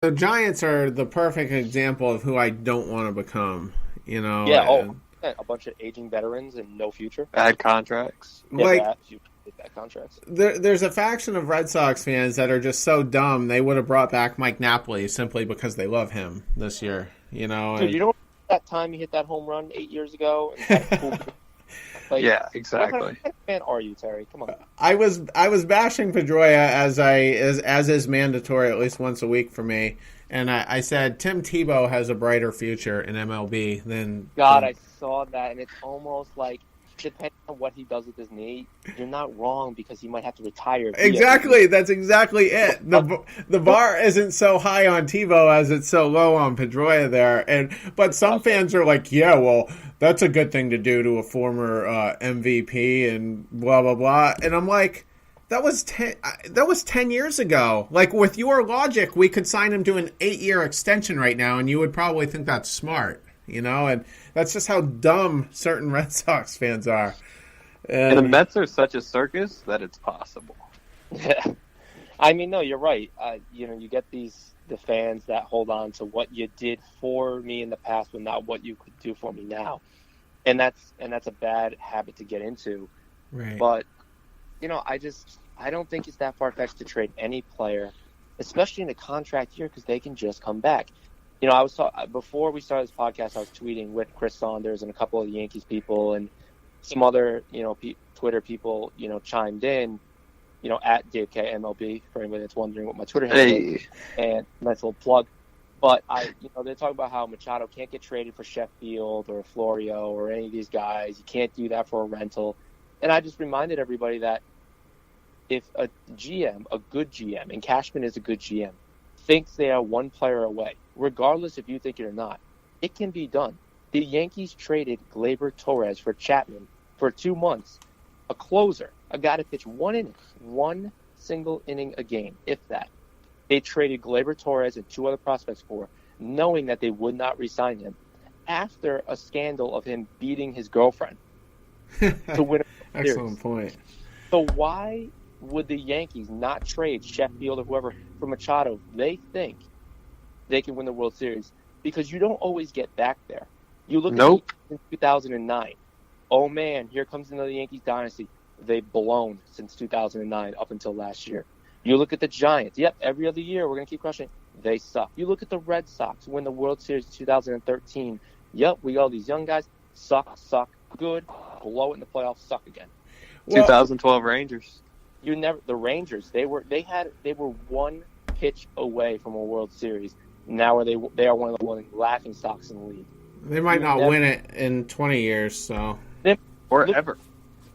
The Giants are the perfect example of who I don't want to become. You know, Yeah, a bunch of aging veterans and no future. Bad contracts. Yeah, like bad contracts. there's a faction of Red Sox fans that are just so dumb they would have brought back Mike Napoli simply because they love him this year. You know, Dude, you know that time he hit that home run 8 years ago? And like, Yeah, exactly. What kind of fan are you, Terry? Come on. I was bashing Pedroia as is mandatory at least once a week for me, and I said Tim Tebow has a brighter future in MLB than God, I saw that, and it's almost like, depending on what he does with his knee, you're not wrong because he might have to retire. Exactly, that's exactly it. The bar isn't so high on Tebow as it's so low on Pedroia there, but some fans are like, yeah, well, that's a good thing to do to a former MVP and blah blah blah, and I'm like, that was 10 years ago. Like, with your logic, we could sign him to an 8-year extension right now, and you would probably think that's smart, you know, and that's just how dumb certain Red Sox fans are. And the Mets are such a circus that it's possible. Yeah. I mean, no, you're right. You get the fans that hold on to what you did for me in the past, but not what you could do for me now, and that's a bad habit to get into. Right. But I don't think it's that far fetched to trade any player, especially in a contract year, because they can just come back. You know, before we started this podcast, I was tweeting with Chris Saunders and a couple of Yankees people and some other, Twitter people, chimed in, at Dave K MLB, for anybody that's wondering what my Twitter handle is, and nice little plug. But they talk about how Machado can't get traded for Sheffield or Florio or any of these guys. You can't do that for a rental. And I just reminded everybody that if a GM, a good GM, and Cashman is a good GM, thinks they are one player away, regardless if you think it or not, it can be done. The Yankees traded Gleyber Torres for Chapman for 2 months, a closer, a guy to pitch one single inning a game, if that. They traded Gleyber Torres and 2 other prospects for, knowing that they would not re-sign him after a scandal of him beating his girlfriend to win a series. Excellent point. So why would the Yankees not trade Sheffield or whoever for Machado? They think they can win the World Series because you don't always get back there. You look at 2009. Oh man, here comes another Yankees dynasty. They've blown since 2009 up until last year. You look at the Giants. Yep, every other year we're going to keep crushing it. They suck. You look at the Red Sox, win the World Series in 2013. Yep, we got all these young guys. Suck, good, blow it in the playoffs, suck again. 2012 Rangers. The Rangers, they were one pitch away from a World Series. Now they are one of the laughing stocks in the league. They might not win it in 20 years, so. Or ever.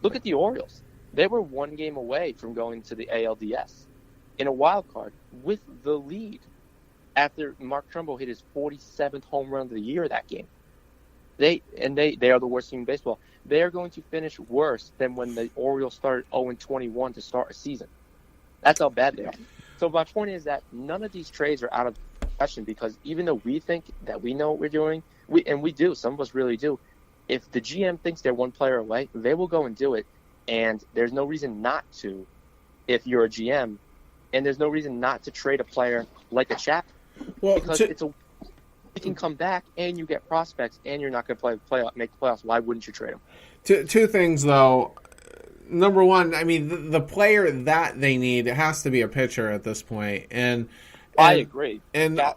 Look at the Orioles. They were 1 game away from going to the ALDS in a wild card with the lead after Mark Trumbo hit his 47th home run of the year that game. They are the worst team in baseball. They are going to finish worse than when the Orioles started 0-21 to start a season. That's how bad they are. So my point is that none of these trades are out of question because even though we think that we know what we're doing, we do, some of us really do, if the GM thinks they're one player away, they will go and do it. And there's no reason not to if you're a GM. And there's no reason not to trade a player like a Chap. Well, because you can come back and you get prospects and you're not going to make the playoffs. Why wouldn't you trade them? Two things, though. Number one, I mean, the player that they need, it has to be a pitcher at this point. And I agree. And that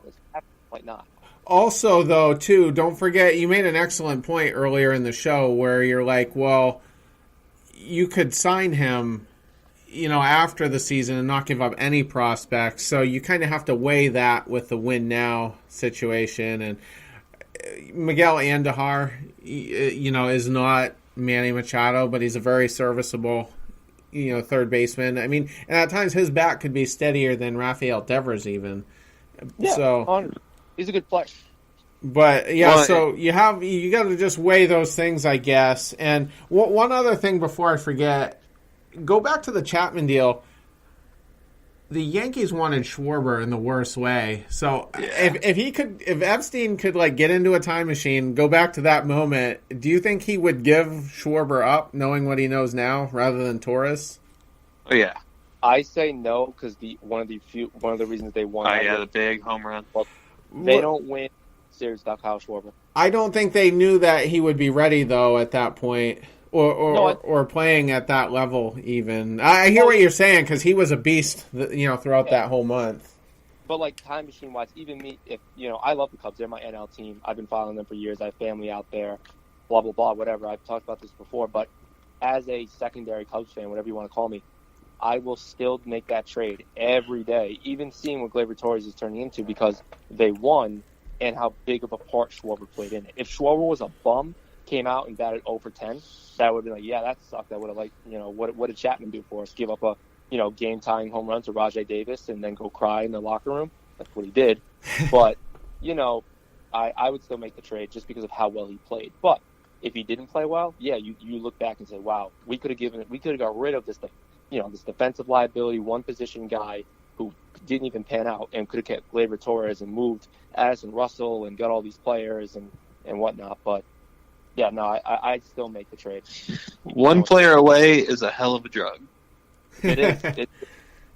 might not. Also, though, too, don't forget, you made an excellent point earlier in the show where you're like, well, you could sign him, after the season and not give up any prospects. So you kind of have to weigh that with the win now situation. And Miguel Andujar, is not Manny Machado, but he's a very serviceable, third baseman. I mean, and at times his bat could be steadier than Rafael Devers even. Yeah, so he's a good player. But yeah, so you got to just weigh those things, I guess. And one other thing before I forget, go back to the Chapman deal. The Yankees wanted Schwarber in the worst way. So if Epstein could get into a time machine, go back to that moment, do you think he would give Schwarber up, knowing what he knows now, rather than Torres? Oh yeah, I say no because one of the reasons they won. Oh yeah, the big home run. Well, they don't win series without Kyle Schwarber. I don't think they knew that he would be ready though at that point, or playing at that level. Even I hear what you're saying because he was a beast, throughout that whole month. But like time machine wise, even me, if I love the Cubs. They're my NL team. I've been following them for years. I have family out there. Blah blah blah. Whatever. I've talked about this before, but as a secondary Cubs fan, whatever you want to call me, I will still make that trade every day, even seeing what Gleyber Torres is turning into because they won and how big of a part Schwarber played in it. If Schwarber was a bum, came out and batted 0 for 10, that would have been like, yeah, that sucked. I would have liked, what did Chapman do for us? Give up a, game-tying home run to Rajai Davis and then go cry in the locker room? That's what he did. But, I would still make the trade just because of how well he played. But if he didn't play well, yeah, you look back and say, wow, we could have got rid of this, this defensive liability, one position guy who didn't even pan out and could have kept Gleyber Torres and moved Addison Russell and got all these players and whatnot. But, yeah, no, I'd still make the trade. One player away is a hell of a drug. It is. It's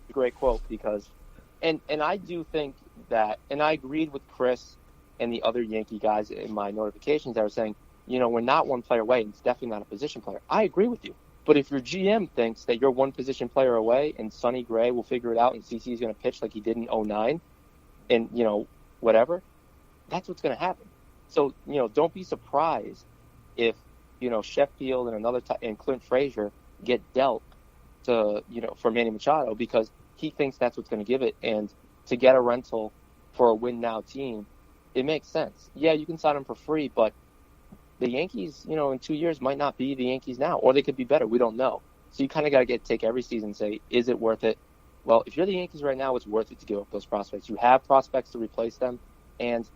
a great quote because – and I do think that – and I agreed with Chris and the other Yankee guys in my notifications that were saying, we're not one player away and it's definitely not a position player. I agree with you. But if your GM thinks that you're one position player away and Sonny Gray will figure it out and CC is going to pitch like he did in 2009 and, whatever, that's what's going to happen. So, don't be surprised if, Sheffield and and Clint Frazier get dealt to, for Manny Machado because he thinks that's what's going to give it. And to get a rental for a win-now team, it makes sense. Yeah, you can sign him for free, but the Yankees, in 2 years might not be the Yankees now, or they could be better. We don't know. So you kind of got to take every season and say, is it worth it? Well, if you're the Yankees right now, it's worth it to give up those prospects. You have prospects to replace them, and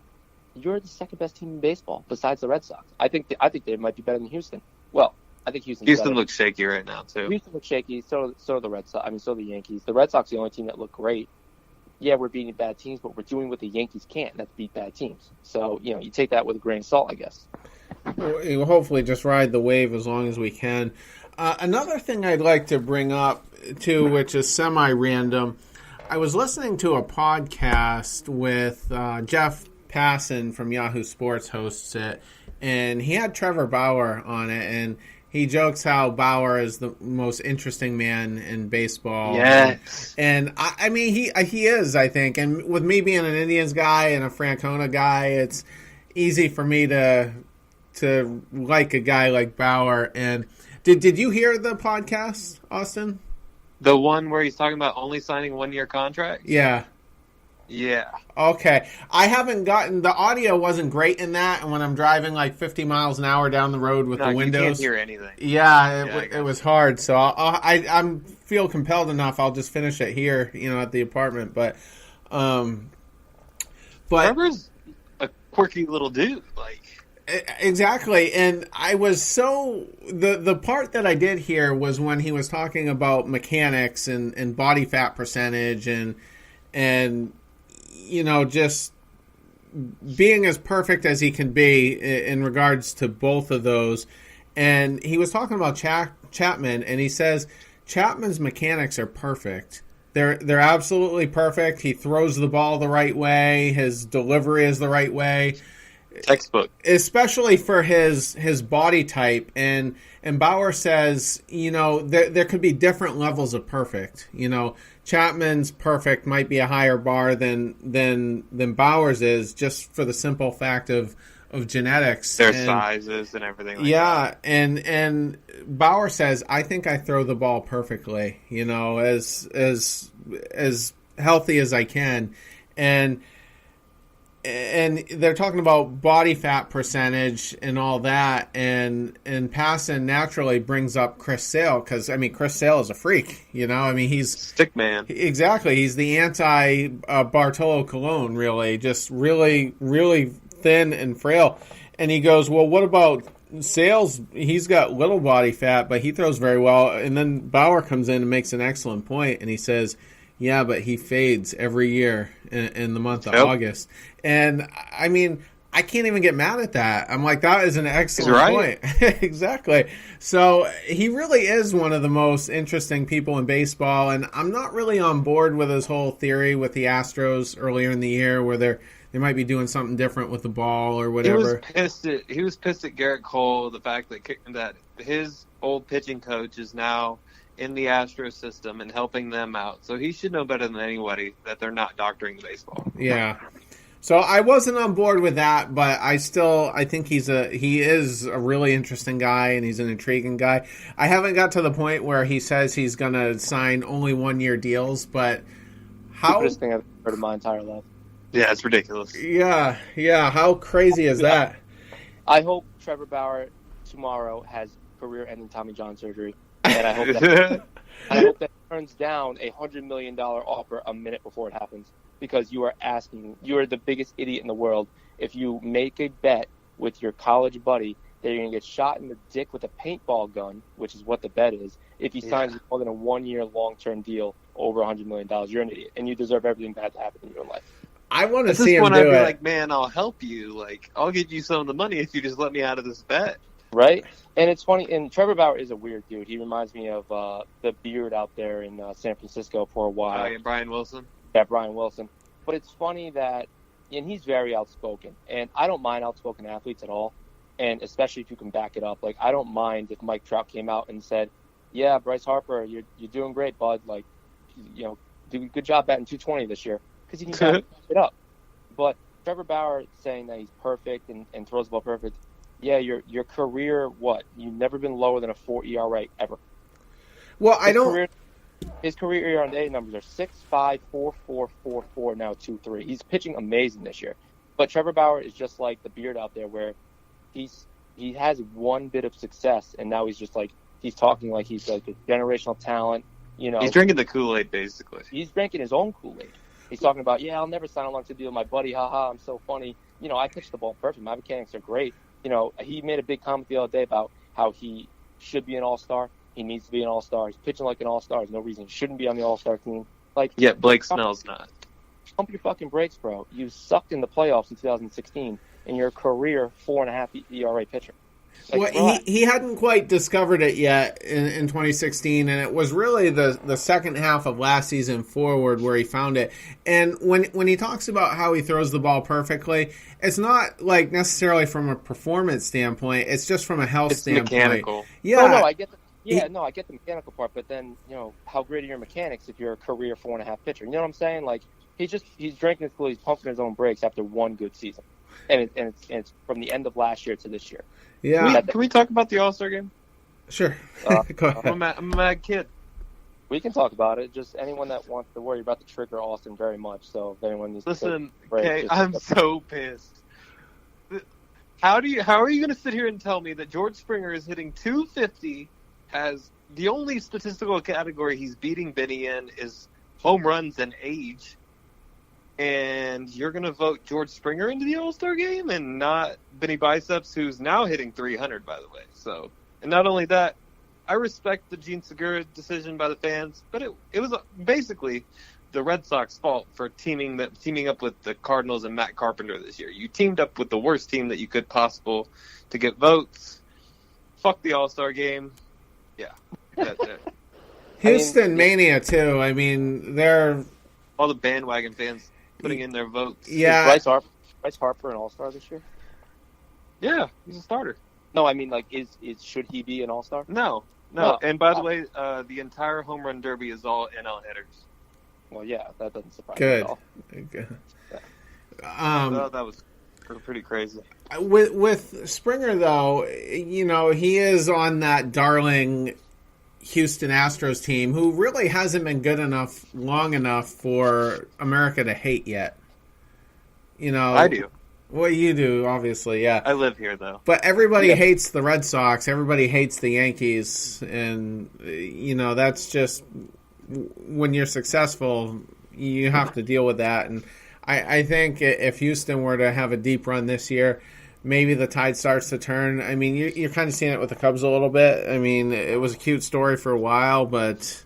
you're the second best team in baseball besides the Red Sox. I think they might be better than Houston. Well, I think Houston looks shaky right now too. Houston looks shaky. So do the Red Sox. So the Yankees. The Red Sox are the only team that look great. Yeah, we're beating bad teams, but we're doing what the Yankees can't, and that's beat bad teams. So you take that with a grain of salt, I guess. We'll hopefully just ride the wave as long as we can. Another thing I'd like to bring up, too, which is semi-random, I was listening to a podcast with Jeff Passan from Yahoo Sports hosts it, and he had Trevor Bauer on it, and he jokes how Bauer is the most interesting man in baseball. Yes. And I mean, he is, I think. And with me being an Indians guy and a Francona guy, it's easy for me to like a guy like Bauer. And did you hear the podcast, Austin? The one where he's talking about only signing 1-year contracts? Yeah. Yeah. Okay. I haven't gotten... The audio wasn't great in that, and when I'm driving like 50 miles an hour down the road with the windows... you can't hear anything. Yeah, it was hard. So I feel compelled enough. I'll just finish it here, at the apartment. But Trevor's a quirky little dude, like... Exactly, and I was the part that I did hear was when he was talking about mechanics and body fat percentage and just being as perfect as he can be in regards to both of those. And he was talking about Chapman, and he says Chapman's mechanics are perfect. They're absolutely perfect. He throws the ball the right way. His delivery is the right way. Textbook. Especially for his body type. And Bauer says, there could be different levels of perfect. Chapman's perfect might be a higher bar than Bauer's is, just for the simple fact of genetics. Their sizes and everything like that. Yeah, and Bauer says, I think I throw the ball perfectly, as healthy as I can. And they're talking about body fat percentage and all that, and Passan naturally brings up Chris Sale because Chris Sale is a freak, he's stick man. Exactly, he's the anti Bartolo Colon, really, just really really thin and frail. And he goes, well, what about Sale's? He's got little body fat, but he throws very well. And then Bauer comes in and makes an excellent point, and he says, yeah, but he fades every year in the month of August. And, I I can't even get mad at that. I'm like, that is an excellent point. Exactly. So he really is one of the most interesting people in baseball, and I'm not really on board with his whole theory with the Astros earlier in the year where they might be doing something different with the ball or whatever. He was pissed at Garrett Cole, the fact that his old pitching coach is now in the Astros system and helping them out. So he should know better than anybody that they're not doctoring the baseball. Yeah. So I wasn't on board with that, but I think he is a really interesting guy and he's an intriguing guy. I haven't got to the point where he says he's going to sign only 1-year deals, but how... Stupidest thing I've heard in my entire life. Yeah, it's ridiculous. Yeah. How crazy is that? I hope Trevor Bauer tomorrow has career-ending Tommy John surgery, and I hope that turns down a $100 million offer a minute before it happens. Because you are the biggest idiot in the world if you make a bet with your college buddy that you're going to get shot in the dick with a paintball gun, which is what the bet is, if he signs more than a 1-year long-term deal over $100 million. You're an idiot, and you deserve everything bad to happen in your life. I want to see him do it. I'd be like, man, I'll help you. Like, I'll give you some of the money if you just let me out of this bet. Right? And it's funny, and Trevor Bauer is a weird dude. He reminds me of the beard out there in San Francisco for a while. Oh, yeah, Brian Wilson. Yeah, Brian Wilson. But it's funny that, and he's very outspoken, and I don't mind outspoken athletes at all, and especially if you can back it up. Like, I don't mind if Mike Trout came out and said, yeah, Bryce Harper, you're doing great, bud. Like, do a good job batting 220 this year, because he can back it up. But Trevor Bauer saying that he's perfect and throws the ball perfect, yeah, your career, what? You've never been lower than a 4 ERA ever. Well, His career ERA numbers are 6.5, 4.4, 4.4, now 2.3. He's pitching amazing this year. But Trevor Bauer is just like the beard out there where he has one bit of success, and now he's talking like he's like a generational talent. He's drinking the Kool-Aid, basically. He's drinking his own Kool-Aid. He's talking about, yeah, I'll never sign a long-term deal with my buddy. Haha, I'm so funny. I pitch the ball perfect. My mechanics are great. He made a big comment the other day about how he should be an all-star. He needs to be an all-star. He's pitching like an all-star. There's no reason he shouldn't be on the all-star team. Yet Blake Snell's not. Pump your fucking brakes, bro. You sucked in the playoffs in 2016, and you're a career 4.5 ERA pitcher. He hadn't quite discovered it yet in 2016, and it was really the second half of last season forward where he found it. And when he talks about how he throws the ball perfectly, it's not like necessarily from a performance standpoint. It's just from a health standpoint. Mechanical. Yeah. Oh, no, I get I get the mechanical part, but then, how great are your mechanics if you're a career 4.5 pitcher? You know what I'm saying? Like, he's drinking his Kool-Aid, he's pumping his own brakes after one good season. And it's from the end of last year to this year. Yeah. Can we talk about the All-Star game? Sure. Go ahead. I'm a mad kid. We can talk about it. Just anyone that wants to worry about the trigger Austin very much. So if anyone needs Listen, to break, okay, I'm so pissed. How are you going to sit here and tell me that George Springer is hitting 250, has the only statistical category he's beating Benny in is home runs and age, and you're going to vote George Springer into the All-Star game and not Benny Biceps, who's now hitting 300, by the way. So, and not only that, I respect the Gene Segura decision by the fans, but it was basically the Red Sox fault for teaming up with the Cardinals and Matt Carpenter this year. You teamed up with the worst team that you could possible to get votes. Fuck the All-Star game. Yeah, that's it. Houston mania too. I mean, they're all the bandwagon fans putting in their votes. Yeah, is Bryce Harper an All-Star this year? Yeah, he's a starter. No, I mean, like, should he be an All-Star? No. And by the way, the entire home run derby is all NL hitters. Well, yeah, that doesn't surprise me at all. Good. That was pretty crazy. With Springer, though, he is on that darling Houston Astros team who really hasn't been good enough long enough for America to hate yet. I do. Well, you do, obviously, yeah. I live here, though. But everybody hates the Red Sox. Everybody hates the Yankees. And, that's just, when you're successful, you have to deal with that. And I think if Houston were to have a deep run this year, maybe the tide starts to turn. I mean, you're kind of seeing it with the Cubs a little bit. I mean, it was a cute story for a while, but,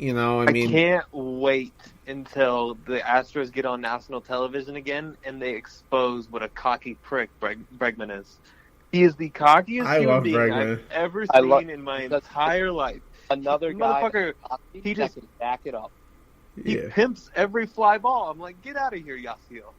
I can't wait until the Astros get on national television again and they expose what a cocky prick Bregman is. He is the cockiest I human love being Bregman. I've ever seen in my that's- entire life. Another guy, Motherfucker, he that just can back it up. he Yeah. pimps every fly ball. I'm like, get out of here, Yasiel.